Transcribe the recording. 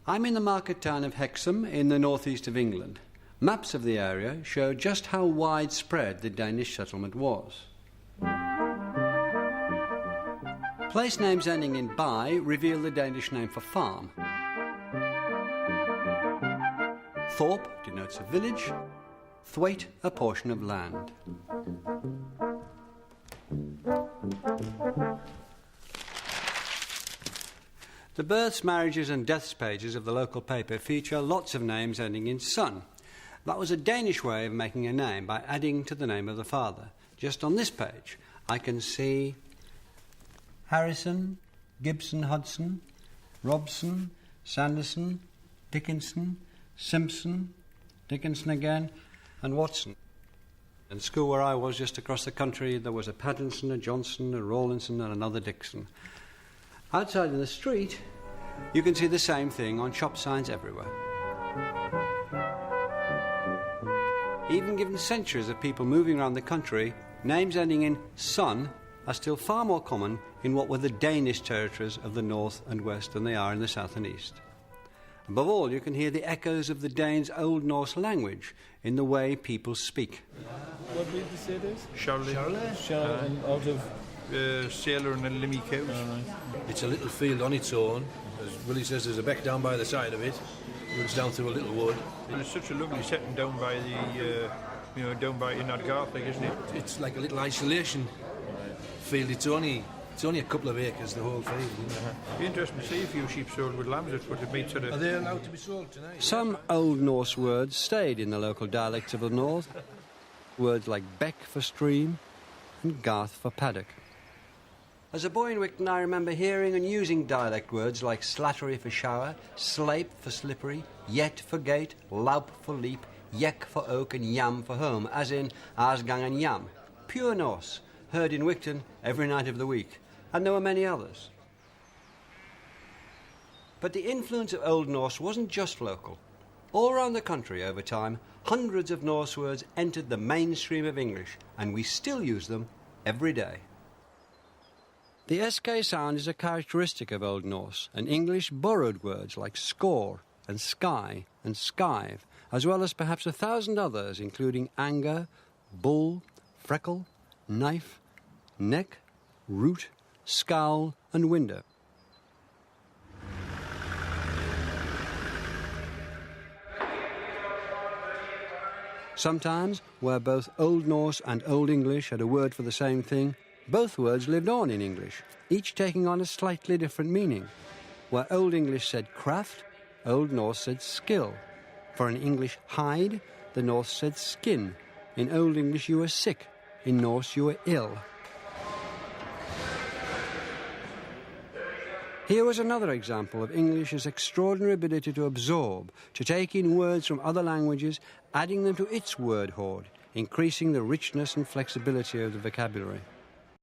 I'm in the market town of Hexham in the northeast of England. Maps of the area show just how widespread the Danish settlement was. Place names ending in by reveal the Danish name for farm. Thorp denotes a village, Thwaite a portion of land. The births, marriages and deaths pages of the local paper feature lots of names ending in son. That was a Danish way of making a name by adding to the name of the father. Just on this page, I can see Harrison, Gibson, Hudson, Robson, Sanderson, Dickinson, Simpson, Dickinson again, and Watson. In the school where I was, just across the country, there was a Pattinson, a Johnson, a Rawlinson and another Dixon. Outside in the street, you can see the same thing on shop signs everywhere. Even given centuries of people moving around the country, names ending in son are still far more common in what were the Danish territories of the north and west than they are in the south and east. Above all, you can hear the echoes of the Danes' Old Norse language in the way people speak. What did you say it is? Charlie. And out of... Sailor and Limmy cows. Right. It's a little field on its own. As Willie says, there's a beck down by the side of it. Runs down through a little wood. And it's such a lovely setting down by the, down by in Ardgarth, isn't it? It's like a little isolation field. It's only a couple of acres, the whole field. It'd be interesting to see a few sheep sold with lambs. That's what it means sort of... Are they allowed to be sold tonight? Some Old Norse words stayed in the local dialects of the north. Words like beck for stream and garth for paddock. As a boy in Wigton, I remember hearing and using dialect words like slattery for shower, slape for slippery, yet for gate, laup for leap, yek for oak and yam for home, as in Arsgang and yam. Pure Norse, heard in Wigton every night of the week, and there were many others. But the influence of Old Norse wasn't just local. All around the country over time, hundreds of Norse words entered the mainstream of English, and we still use them every day. The SK sound is a characteristic of Old Norse, and English borrowed words like score and sky and skive, as well as perhaps 1,000 others, including anger, bull, freckle, knife, neck, root, scowl and window. Sometimes, where both Old Norse and Old English had a word for the same thing, both words lived on in English, each taking on a slightly different meaning. Where Old English said craft, Old Norse said skill. For in English hide, the Norse said skin. In Old English you were sick, in Norse you were ill. Here was another example of English's extraordinary ability to absorb, to take in words from other languages, adding them to its word hoard, increasing the richness and flexibility of the vocabulary.